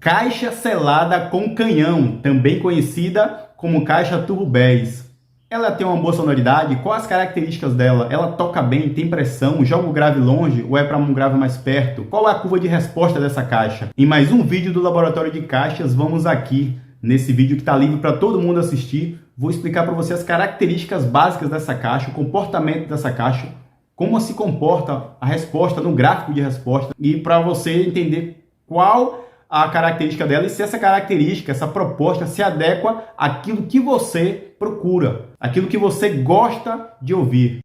Caixa selada com canhão, também conhecida como caixa Turbo Bass. Ela tem uma boa sonoridade? Quais as características dela? Ela toca bem, tem pressão, joga o grave longe ou é para um grave mais perto? Qual é a curva de resposta dessa caixa? Em mais um vídeo do Laboratório de Caixas, vamos aqui, nesse vídeo que está livre para todo mundo assistir, vou explicar para você as características básicas dessa caixa, o comportamento dessa caixa, como se comporta a resposta no gráfico de resposta e para você entender qual a característica dela e se essa característica, essa proposta se adequa àquilo que você procura, aquilo que você gosta de ouvir.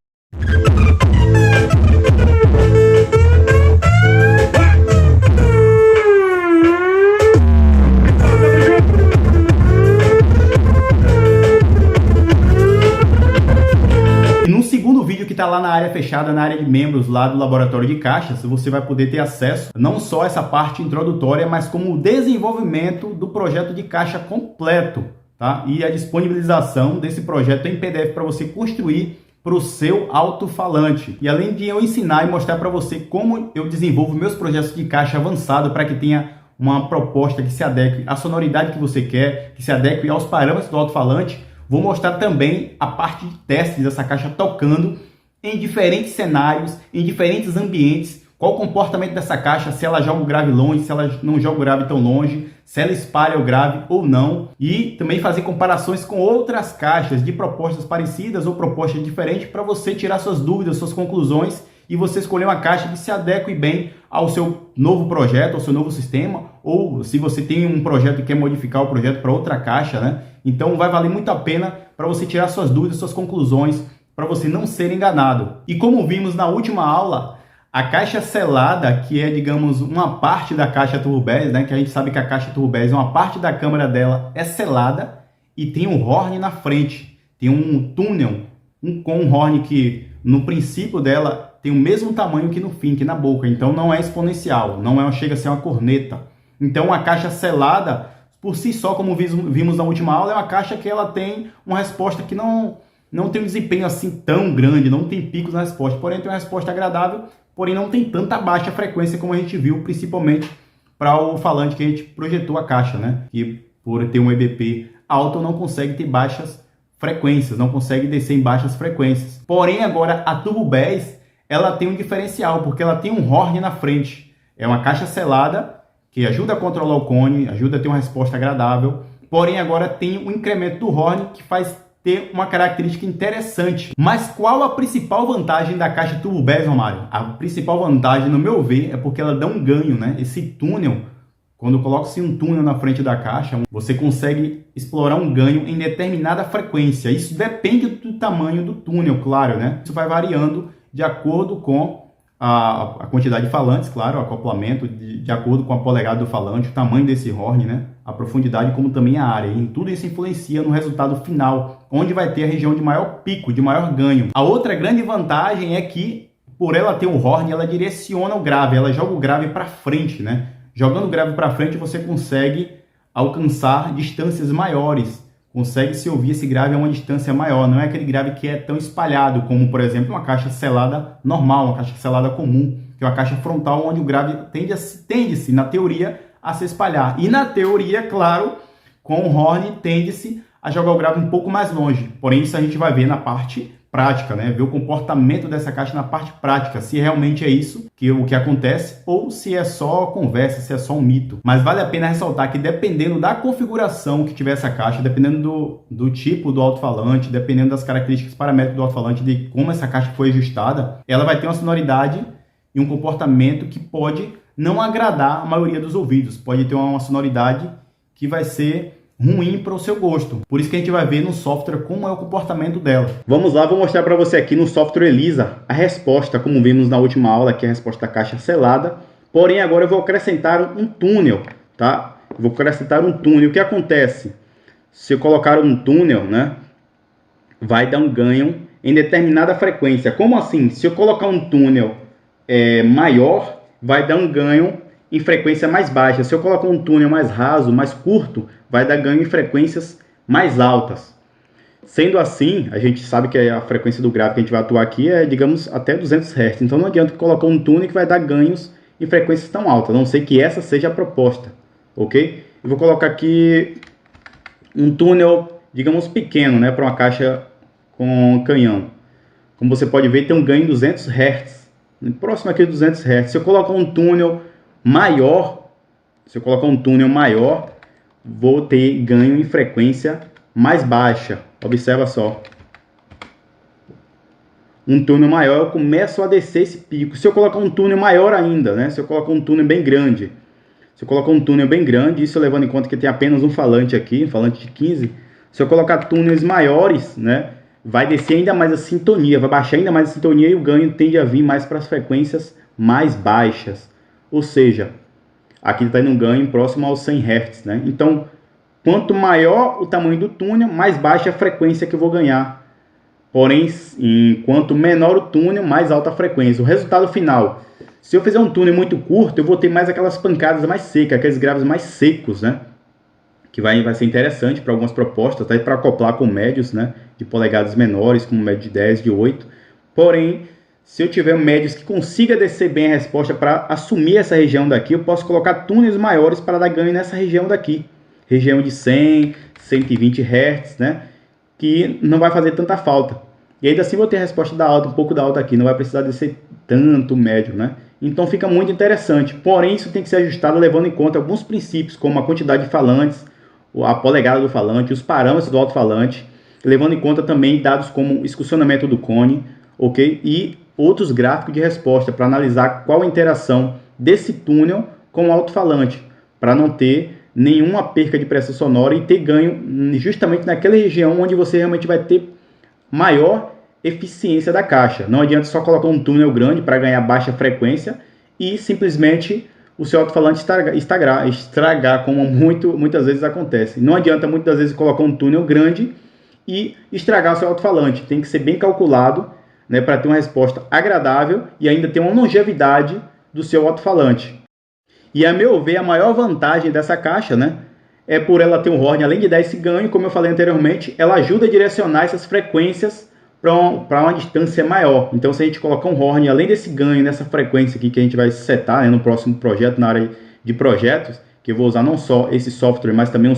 Que está lá na área fechada, na área de membros lá do Laboratório de Caixas, você vai poder ter acesso não só a essa parte introdutória, mas como o desenvolvimento do projeto de caixa completo, tá? E a disponibilização desse projeto em PDF para você construir para o seu alto-falante. E além de eu ensinar e mostrar para você como eu desenvolvo meus projetos de caixa avançado para que tenha uma proposta que se adeque à sonoridade que você quer, que se adeque aos parâmetros do alto-falante, vou mostrar também a parte de testes dessa caixa tocando em diferentes cenários, em diferentes ambientes, qual o comportamento dessa caixa, se ela joga o grave longe, se ela não joga o grave tão longe, se ela espalha o grave ou não, e também fazer comparações com outras caixas de propostas parecidas ou propostas diferentes para você tirar suas dúvidas, suas conclusões e você escolher uma caixa que se adeque bem ao seu novo projeto, ao seu novo sistema, ou se você tem um projeto e quer modificar o projeto para outra caixa, né? Então vai valer muito a pena para você tirar suas dúvidas, suas conclusões, para você não ser enganado. E como vimos na última aula, a caixa selada, que é, digamos, uma parte da caixa Turbo Bass, né, que a gente sabe que a caixa Turbo Bass, uma parte da câmara dela é selada e tem um horn na frente, tem um túnel com um horn que no princípio dela tem o mesmo tamanho que no fim, que na boca, então não é exponencial, chega a ser uma corneta. Então a caixa selada, por si só, como vimos na última aula, é uma caixa que ela tem uma resposta que não tem um desempenho assim tão grande, não tem picos na resposta, porém tem uma resposta agradável, porém não tem tanta baixa frequência como a gente viu, principalmente para o falante que a gente projetou a caixa, né? Que por ter um EBP alto não consegue ter baixas frequências, não consegue descer em baixas frequências. Porém agora a Turbo Bass, ela tem um diferencial, porque ela tem um horn na frente. É uma caixa selada que ajuda a controlar o cone, ajuda a ter uma resposta agradável, porém agora tem um incremento do horn que faz ter uma característica interessante. Mas qual a principal vantagem da caixa Turbo Bass, Romário? A principal vantagem, no meu ver, é porque ela dá um ganho, né? Esse túnel, quando coloca-se um túnel na frente da caixa, você consegue explorar um ganho em determinada frequência. Isso depende do tamanho do túnel, claro, né? Isso vai variando de acordo com a quantidade de falantes, claro, o acoplamento, de acordo com a polegada do falante, o tamanho desse horn, né? A profundidade, como também a área. E tudo isso influencia no resultado final, onde vai ter a região de maior pico, de maior ganho. A outra grande vantagem é que, por ela ter um horn, ela direciona o grave, ela joga o grave para frente, né? Jogando o grave para frente, você consegue alcançar distâncias maiores, consegue se ouvir esse grave a uma distância maior, não é aquele grave que é tão espalhado como, por exemplo, uma caixa selada normal, uma caixa selada comum, que é uma caixa frontal onde o grave tende-se, na teoria, a se espalhar. E na teoria, claro, com o horn tende-se a jogar o grave um pouco mais longe. Porém, isso a gente vai ver na parte prática, né? Ver o comportamento dessa caixa na parte prática, se realmente é isso o que acontece ou se é só conversa, se é só um mito. Mas vale a pena ressaltar que dependendo da configuração que tiver essa caixa, dependendo do tipo do alto-falante, dependendo das características paramétricas do alto-falante, de como essa caixa foi ajustada, ela vai ter uma sonoridade e um comportamento que pode não agradar a maioria dos ouvidos. Pode ter uma sonoridade que vai ser ruim para o seu gosto. Por isso que a gente vai ver no software como é o comportamento dela. Vamos lá, vou mostrar para você aqui no software Elisa a resposta, como vimos na última aula, que é a resposta da caixa selada. Porém, agora eu vou acrescentar um túnel, tá? Vou acrescentar um túnel. O que acontece? Se eu colocar um túnel, né, vai dar um ganho em determinada frequência. Como assim? Se eu colocar um túnel maior, vai dar um ganho em frequência mais baixa. Se eu colocar um túnel mais raso, mais curto, vai dar ganho em frequências mais altas. Sendo assim, a gente sabe que a frequência do grave que a gente vai atuar aqui é, digamos, até 200 Hz. Então não adianta colocar um túnel que vai dar ganhos em frequências tão altas, a não ser que essa seja a proposta. ok? Eu vou colocar aqui um túnel, digamos, pequeno, né, para uma caixa com canhão. Como você pode ver, tem um ganho em 200 Hz, próximo aqui de 200 Hz. Se eu colocar um túnel maior, vou ter ganho em frequência mais baixa. Observa só. Um túnel maior, eu começo a descer esse pico. Se eu colocar um túnel maior ainda, né? Se eu colocar um túnel bem grande, isso levando em conta que tem apenas um falante aqui, um falante de 15. Se eu colocar túneis maiores, né? Vai descer ainda mais a sintonia, vai baixar ainda mais a sintonia e o ganho tende a vir mais para as frequências mais baixas. Ou seja, aqui está indo um ganho próximo aos 100 Hz, né? Então, quanto maior o tamanho do túnel, mais baixa a frequência que eu vou ganhar. Porém, enquanto menor o túnel, mais alta a frequência. O resultado final, se eu fizer um túnel muito curto, eu vou ter mais aquelas pancadas mais secas, aqueles graves mais secos, né? Que vai ser interessante para algumas propostas, até para acoplar com médios, né? De polegadas menores, como médio de 10, de 8. Porém, se eu tiver médios que consiga descer bem a resposta para assumir essa região daqui, eu posso colocar túneis maiores para dar ganho nessa região daqui. Região de 100, 120 Hz, né? Que não vai fazer tanta falta. E ainda assim vou ter a resposta da alta, um pouco da alta aqui, não vai precisar descer tanto médio, né? Então fica muito interessante. Porém, isso tem que ser ajustado levando em conta alguns princípios, como a quantidade de falantes, a polegada do falante, os parâmetros do alto-falante, levando em conta também dados como excursionamento do cone, ok? E outros gráficos de resposta para analisar qual a interação desse túnel com o alto-falante, para não ter nenhuma perca de pressão sonora e ter ganho justamente naquela região onde você realmente vai ter maior eficiência da caixa. Não adianta só colocar um túnel grande para ganhar baixa frequência e simplesmente o seu alto-falante estragar, como muitas vezes acontece. Não adianta muitas vezes colocar um túnel grande e estragar o seu alto-falante. Tem que ser bem calculado, né, para ter uma resposta agradável e ainda ter uma longevidade do seu alto-falante. E a meu ver, a maior vantagem dessa caixa, né, é por ela ter um horn, além de dar esse ganho, como eu falei anteriormente, ela ajuda a direcionar essas frequências para uma distância maior. Então, se a gente colocar um horn, além desse ganho nessa frequência aqui que a gente vai setar, né, no próximo projeto, na área de projetos, que eu vou usar não só esse software, mas também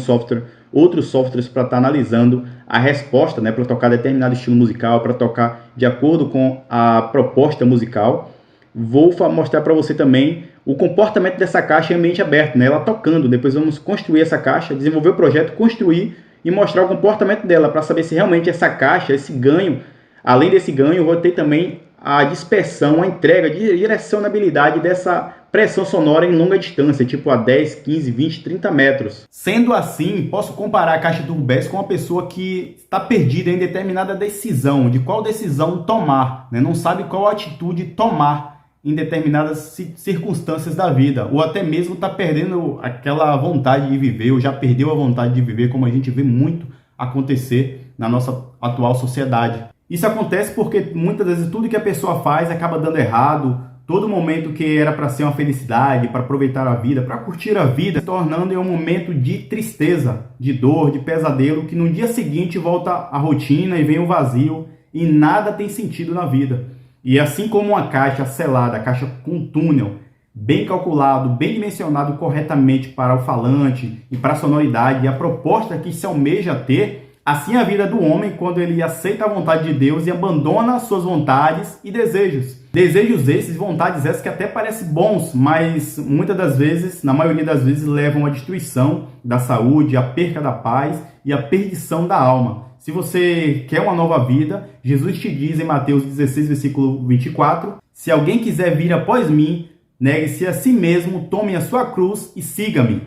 outros softwares para estar analisando a resposta, né, para tocar determinado estilo musical, para tocar de acordo com a proposta musical. Vou mostrar para você também o comportamento dessa caixa em ambiente aberto, né, ela tocando. Depois vamos construir essa caixa, desenvolver o projeto, construir e mostrar o comportamento dela, para saber se realmente essa caixa, esse ganho, além desse ganho, eu vou ter também a dispersão, a entrega, a direcionabilidade dessa pressão sonora em longa distância, tipo a 10, 15, 20, 30 metros. Sendo assim, posso comparar a caixa Turbo Bass com uma pessoa que está perdida em determinada decisão, de qual decisão tomar, né? Não sabe qual atitude tomar em determinadas circunstâncias da vida, ou até mesmo está perdendo aquela vontade de viver, ou já perdeu a vontade de viver, como a gente vê muito acontecer na nossa atual sociedade. Isso acontece porque muitas vezes tudo que a pessoa faz acaba dando errado, todo momento que era para ser uma felicidade, para aproveitar a vida, para curtir a vida, se tornando em um momento de tristeza, de dor, de pesadelo, que no dia seguinte volta à rotina e vem o vazio e nada tem sentido na vida. E assim como uma caixa selada, a caixa com túnel, bem calculado, bem dimensionado corretamente para o falante e para a sonoridade e a proposta que se almeja ter, assim é a vida do homem quando ele aceita a vontade de Deus e abandona suas vontades e desejos. Desejos esses, vontades essas que até parecem bons, mas muitas das vezes, na maioria das vezes, levam à destruição da saúde, à perca da paz e à perdição da alma. Se você quer uma nova vida, Jesus te diz em Mateus 16, versículo 24, se alguém quiser vir após mim, negue-se a si mesmo, tome a sua cruz e siga-me.